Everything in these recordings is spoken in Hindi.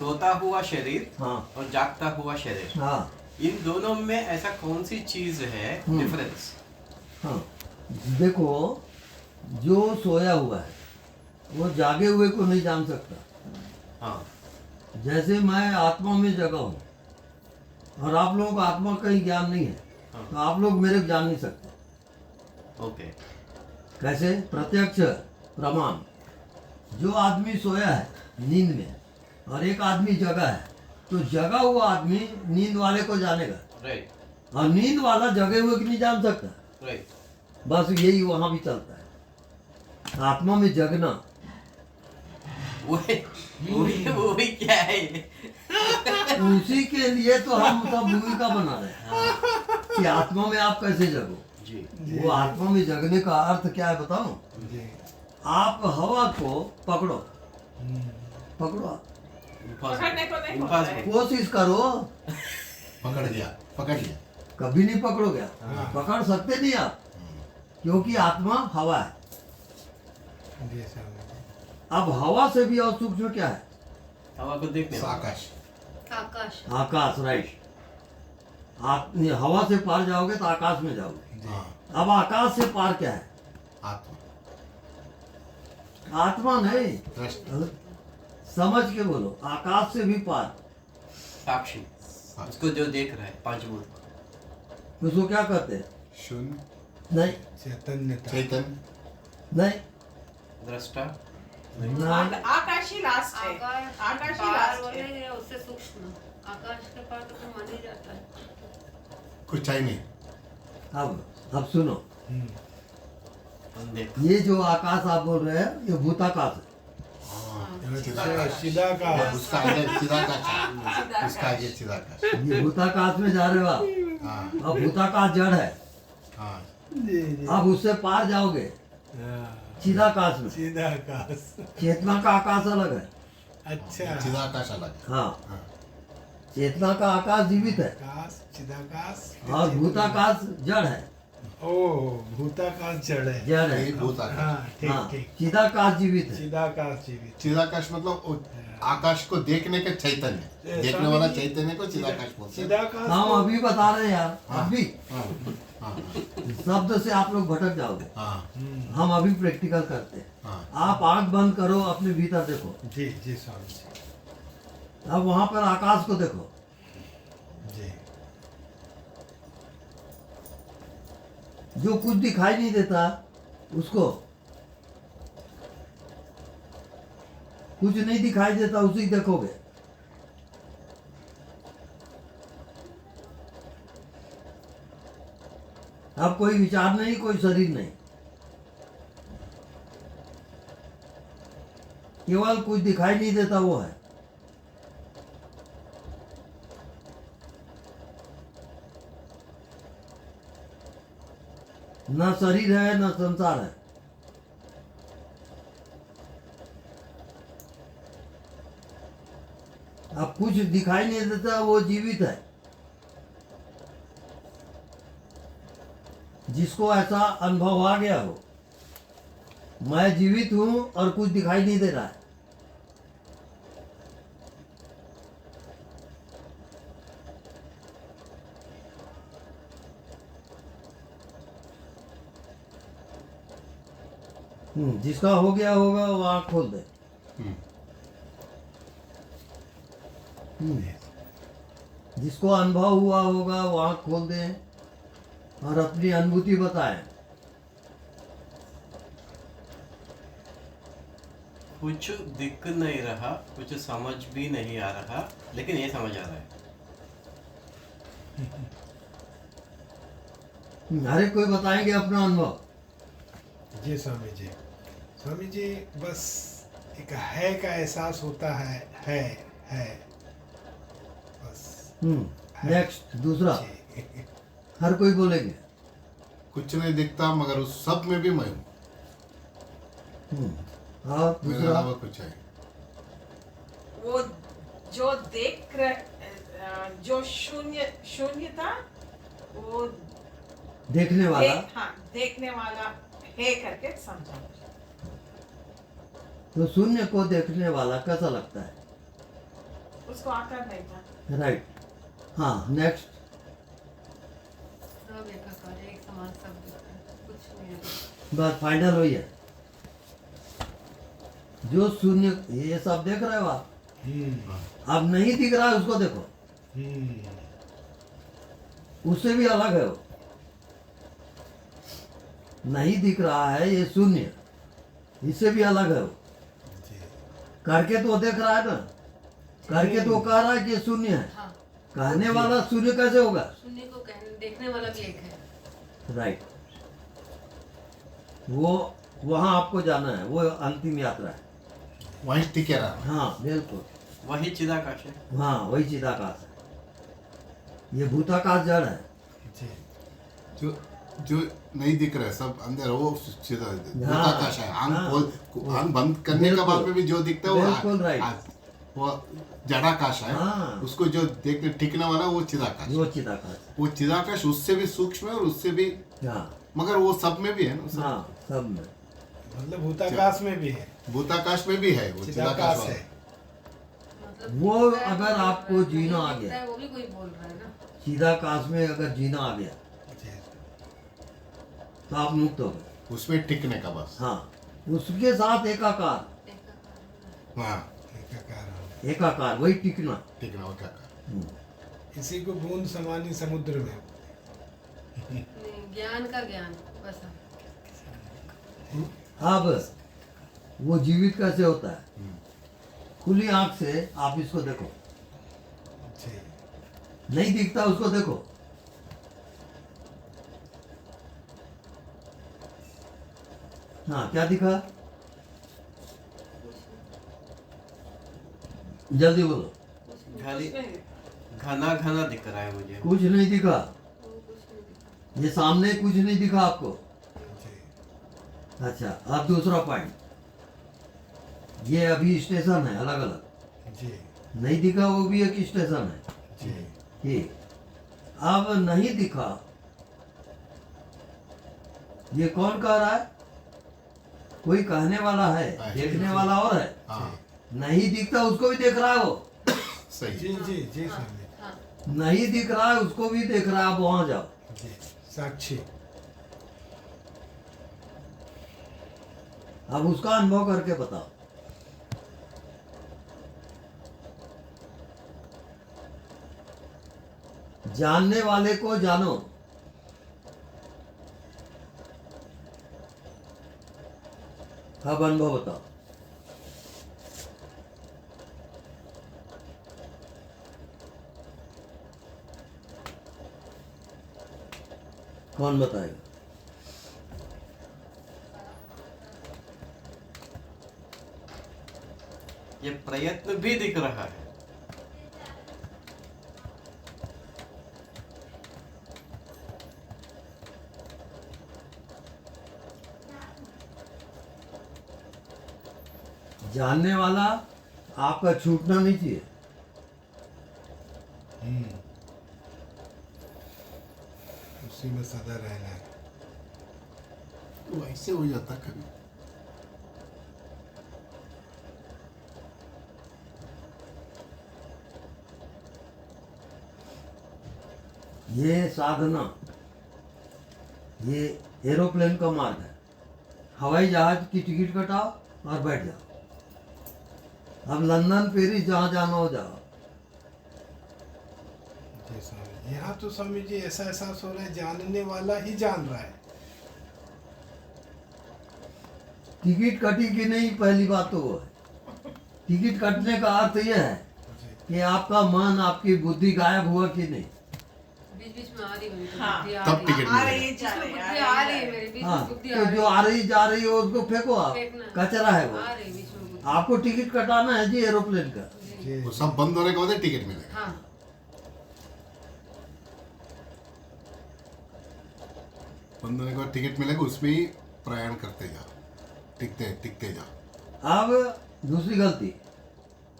सोता हुआ शरीर हाँ और जागता हुआ शरीर, हाँ इन दोनों में ऐसा कौन सी चीज है डिफरेंस? हाँ। देखो, जो सोया हुआ है वो जागे हुए को नहीं जान सकता। हाँ। जैसे मैं आत्मा में जगा हूँ और आप लोगों को आत्मा का ही ज्ञान नहीं है, हाँ। तो आप लोग मेरे को जान नहीं सकते। ओके। कैसे? प्रत्यक्ष प्रमाण। जो आदमी सोया है नींद में और एक आदमी जगा है, तो जगा हुआ आदमी नींद वाले को जानेगा राइट और नींद वाला जगे हुए को नहीं जान सकता। राइट। बस यही वहां भी चलता है, आत्मा में जगना। वही वही वही क्या है ये? उसी के लिए तो हम सब भूमिका बना रहे हैं कि आत्मा में आप कैसे जगो। जी वो आत्मा में जगने का अर्थ क्या है बताऊं? आप हवा को पकड़ो, पकड़ो आप। पकड़ने को नहीं होता है। Impossible. कोशिश करो, पकड़ लिया कभी नहीं पकड़ोगे आप। हाँ। पकड़ सकते नहीं आप, क्योंकि आत्मा हवा है। अब हवा से भी और सूक्ष्म क्या है? हवा को देखने वाला। आकाश आकाश। आकाश। राइट। आप हवा से पार जाओगे तो आकाश में जाओगे। हाँ अब आकाश से पार क्या है? आत्मा आत्मा नहीं, दृष्टि समझ के बोलो, आकाश से भी पार। साक्षी, उसको जो देख रहा है, पंचभूत। उसको क्या कहते हैं? शून्य नहीं चैतन्य नहीं दृष्टा। नहीं। आकाश ही लास्ट है। आकाश ही पार लास्ट बोले है। या उससे सूक्ष्म। आकाश के पार तो मान ही जाता है। कुछ चाहिए नहीं अब सुनो, देख। ये जो आकाश आप बोल रहे हैं ये भूताकाश है। सीधा का उसका आगे सीधा का उसका आगे सीधा का ये भूताकाश में जा रहे हो आप। हाँ अब भूताकाश जड़ है, हाँ अब उससे पार जाओगे चिदाकाश में। सीधा आकाश। चेतना का आकाश अलग है। अच्छा। सीधा आकाश अलग है। हाँ, हाँ चेतना का आकाश जीवित है आकाश चिदाकाश और भूताकाश जड़ है। ओ भूताकाश जड़ है। जड़ है। यही भूत आकाश हाँ हाँ, ठीक ठीक। चिदाकाश जीवित है। चिदाकाश जीवित। चिदाकाश मतलब आकाश को देखने के चैतन्य, देखने वाला चैतन्य को चिदाकाश बोलते हैं। चिदाकाश हम को- अभी बता रहे हैं यार, हाँ। अभी हाँ हाँ शब्द से आप लोग भटक जाओगे। हाँ हम अभी प्रैक्टिकल करते हैं। हाँ आप आंख बंद करो, अपने भीतर देखो। जी जी स्वामी जी अब वहां पर आकाश को देखो। जी। जो कुछ दिखाई नहीं देता उसको, कुछ नहीं दिखाई देता उसी को देखोगे। अब कोई विचार नहीं, कोई शरीर नहीं, केवल कुछ दिखाई नहीं देता वो है। न शरीर है न संसार है। अब कुछ दिखाई नहीं देता वो जीवित है। जिसको ऐसा अनुभव आ गया हो, मैं जीवित हूं और कुछ दिखाई नहीं दे रहा है, जिसका हो गया होगा वो आँख खोल दे। जिसको अनुभव हुआ होगा वो आँख खोल दे और अपनी अनुभूति बताए। कुछ दिख नहीं रहा, कुछ समझ भी नहीं आ रहा, लेकिन ये समझ आ रहा है। हर एक कोई बताएंगे अपना अनुभव। जी स्वामी जी। स्वामी जी बस एक है का एहसास होता है बस। नेक्स्ट दूसरा, जी। हर कोई बोलेंगे। कुछ नहीं दिखता मगर उस सब में भी मैं हूँ। और मेरे दूसरा, अलावा कुछ है। वो जो देख रहे, जो शून्य था, वो देखने वाला। हाँ, देखने वाला है करके समझा। तो शून्य को देखने वाला कैसा लगता है? उसको आकार नहीं था। राइट। हाँ नेक्स्ट। सब एकाकार है, एक समान सब दिखता है, कुछ नहीं है। बस फाइनल हुई है। जो शून्य, ये सब देख रहे हो आप? अब नहीं दिख रहा है उसको देखो, उससे भी अलग है वो। नहीं दिख रहा है ये शून्य, इससे भी अलग है वो। करके तो वो देख रहा है ना, करके तो वो कह रहा है कि ये शून्य है। हाँ, कहने वाला शून्य कैसे होगा? शून्य को देखने वाला भी एक है। राइट। वो वहां आपको जाना है, वो अंतिम यात्रा है। वहीं टिके रहा। हाँ बिल्कुल, वही चिदाकाश है। हाँ वही चिदाकाश है। ये भूताकाश जड़ है। जो जो नहीं दिख रहा है सब अंदर, वो भूताकाश है। आंख बंद करने के बाद में भी जो दिखता है बिल्कुल राइट। वो जड़ाकाश है। हाँ। उसको जो देखने टिकने वाला वो चिदाकाश। वो चिदाकाश। वो चिदाकाश उससे भी सूक्ष्म है और उससे भी, हाँ मगर वो सब में भी है ना। हाँ सब में। मतलब भूताकाश में भी है, भूताकाश में भी है वो चिदाकाश है। मतलब वो दिखता है, अगर बोल रहा आपको है, जीना आ दिखता गया, है, वो भी कोई बोल रहा है ना। चिदाकाश में अगर जीना आ गया तो आप मुक्त हो गए। उसमें टिकने का बस। हाँ उसके साथ एकाकार, एकाकार। हाँ एकाकार। एकाकार वही टिकना। टिकना वो क्या। इसी को बूंद समानी समुद्र में। नहीं, ज्ञान का ज्ञान बस। अब वो जीवित कैसे होता है? खुली आंख से आप इसको देखो, नहीं दिखता उसको देखो। हाँ क्या दिखा? जल्दी बोलो। खाली कुछ नहीं। घना घना दिख रहा है मुझे। कुछ नहीं दिखा, वो कुछ नहीं दिखा। ये सामने कुछ नहीं दिखा आपको। अच्छा अब दूसरा पॉइंट, ये अभी स्टेशन है अलग अलग, जी नहीं दिखा वो भी एक स्टेशन है। जी। ठीक, अब नहीं दिखा, ये कौन कह रहा है? कोई कहने वाला है, देखने वाला और है। हाँ नहीं दिखता उसको भी देख रहा है वो। सही। जी जी जी स्वामी हाँ, नहीं दिख रहा है उसको भी देख रहा है। आप वहां जाओ, जी। साक्षी। अब उसका अनुभव करके बताओ। जानने वाले को जानो। अब अनुभव बताओ। कौन बताएगा? ये प्रयत्न भी दिख रहा है। जानने वाला आपका छूटना नहीं चाहिए। उसी में सदा रहना है। वो ऐसे हो जाता कभी। ये साधना, ये एरोप्लेन का मार्ग है। हवाई जहाज की टिकट कटाओ और बैठ जाओ। अब लंदन पेरिस जहाँ जाना हो जाओ। जी स्वामी, यहाँ तो स्वामी जी ऐसा एहसास हो रहा है जानने वाला ही जान रहा है। टिकट कटी कि नहीं, पहली बात तो वो है। टिकट कटने का अर्थ यह है कि आपका मन, आपकी बुद्धि गायब हुआ कि नहीं। बीच बीच में आ रही है, हाँ, बुद्धि आ तब रही टिकट है। आ रही जा इसमें रही बुद्धि आ रही है, मेरे बीच हाँ, में बुद्धि आ तो रही जो है। आ रही जा रही है उसको फेंको आप, फेंकना है। कचरा है वो। आ रही है बीच में बुद्धि। आपको टिकट कटाना है जी एरोप्लेन का। जी वो सब बंद होने के बाद टिकट मिलेगा। हाँ, बंद होने के बाद टिकट मिलेगा, उसमें ही प्रयाण करते जाओ, टिकते जाओ। अब दूसरी गलती,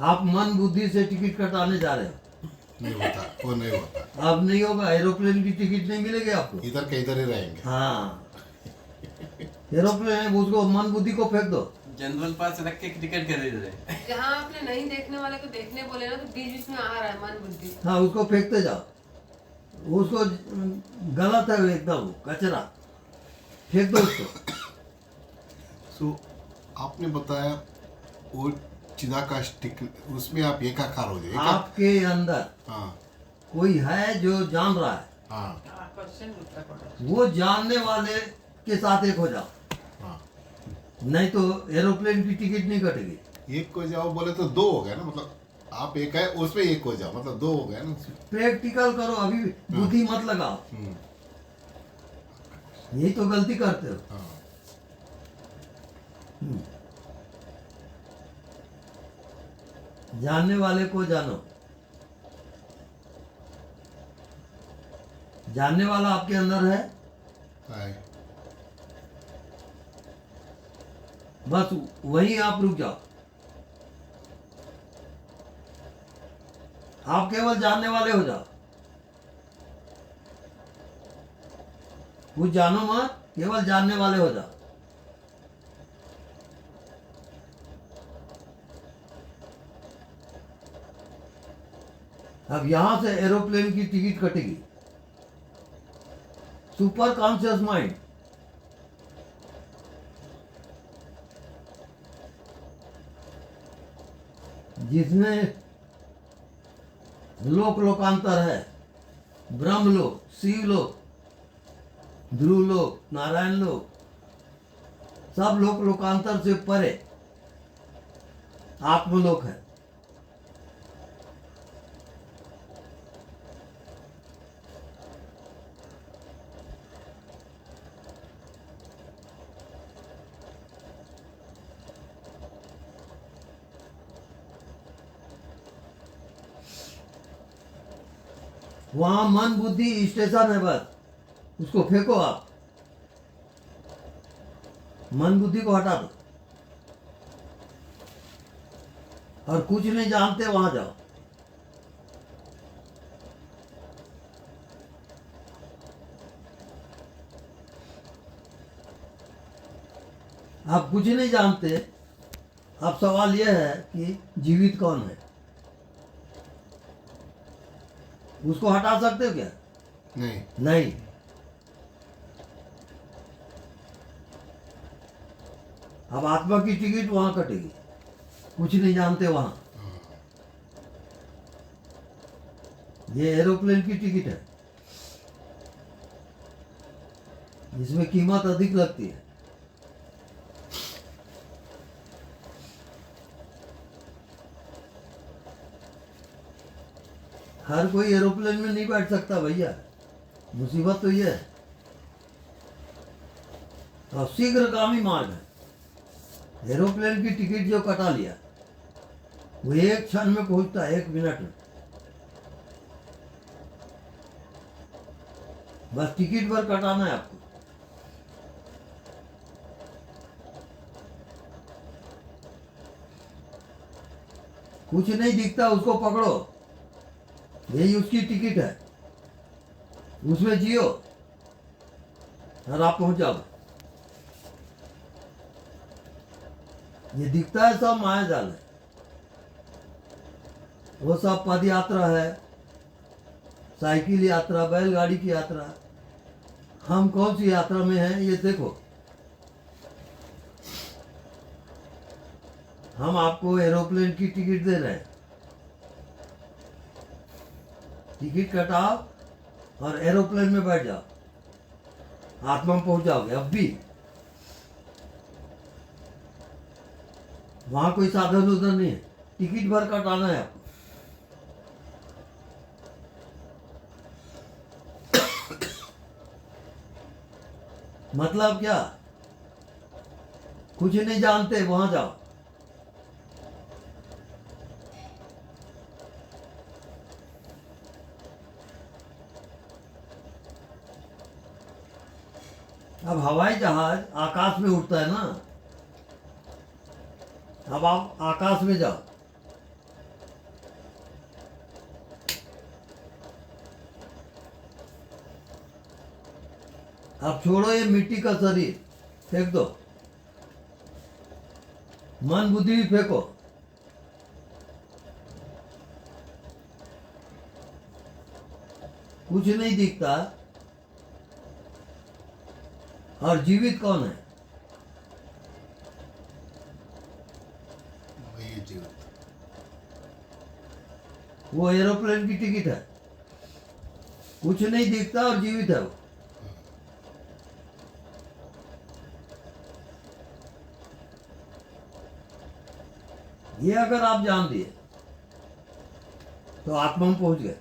आप मन बुद्धि से टिकट कटाने जा रहे हो। नहीं होता, वो नहीं होता। अब नहीं होगा, एरोप्लेन की टिकट नहीं मिलेगी आपको। इधर के इधर ही रहेंगे। हाँ, एरोप्लेन है, उसको मन बुद्धि को फेंक दो। जनरल पास रख के टिकट खरीद रहे। जहाँ आपने नहीं देखने वाले को देखने बोले ना तो बीच बीच में आ रहा है मन बुद्धि। हाँ, उसको फेंकते जाओ। उसको गलत है वो, एकदम कचरा, फेंक दो उसको। सो आपने बताया वो चिदाकाश उसमें आप एकाकार हो जाए। आपके अंदर हाँ कोई है जो जान रहा है, हाँ क्वेश्चन उत्तर पढ़ो। वो जानने वाले के साथ एक हो जाओ, हाँ। नहीं तो एरोप्लेन की टिकट नहीं कटेगी। एक को जाओ बोले तो दो हो गया ना, मतलब आप एक है उसमें एक हो जाओ, मतलब दो हो गया ना। प्रैक्टिकल करो, अभी बुद्धि मत लगाओ, हम्म, यही तो गलती करते हो। हाँ जानने वाले को जानो, जानने वाला आपके अंदर है, है। बस वहीं आप रुक जाओ। आप केवल जानने वाले हो जाओ, कुछ जानो मत, केवल जानने वाले हो जाओ। अब यहां से एरोप्लेन की टिकट कटेगी। सुपर कॉन्शियस माइंड, जिसमें लोक लोकांतर है, ब्रह्मलोक, शिवलोक, ध्रुवलोक, नारायण लोक, सब लोक लोकांतर से परे आत्मलोक है। वहां मन बुद्धि स्टेशन है, बस उसको फेंको आप, मन बुद्धि को हटा दो और कुछ नहीं जानते वहां जाओ। आप कुछ नहीं जानते। अब सवाल यह है कि जीवित कौन है, उसको हटा सकते हो क्या? नहीं नहीं। अब आत्मा की टिकट वहां कटेगी, कुछ नहीं जानते वहां। ये एरोप्लेन की टिकट है, जिसमें कीमत अधिक लगती है। हर कोई एरोप्लेन में नहीं बैठ सकता भैया, मुसीबत तो ये है। और शीघ्रगामी मार्ग है। एरोप्लेन की टिकट जो कटा लिया वो एक क्षण में पहुंचता है, 1 मिनट में। बस टिकट पर कटाना है आपको। कुछ नहीं दिखता, उसको पकड़ो, यही उसकी टिकट है, उसमें जियो और आप पहुंच जाओ। ये दिखता है सब माया जाल है, वो सब पद यात्रा है, साइकिल यात्रा, बैलगाड़ी की यात्रा। हम कौन सी यात्रा में हैं ये देखो। हम आपको एरोप्लेन की टिकट दे रहे हैं, टिकट कटाओ और एरोप्लेन में बैठ जाओ, आत्मा में पहुंच जाओगे। अब भी वहां कोई साधन उधर नहीं है, टिकट भर कटाना है आपको। मतलब क्या? कुछ नहीं जानते वहां जाओ। अब हवाई जहाज आकाश में उड़ता है ना, अब आप आकाश में जाओ। अब छोड़ो ये मिट्टी का शरीर, फेंक दो। मन बुद्धि भी फेंको। कुछ नहीं दिखता और जीवित कौन है? वही जीवित। वो एरोप्लेन की टिकट है। कुछ नहीं दिखता और जीवित है वो। ये अगर आप जान दिए तो आत्मा में पहुंच गए।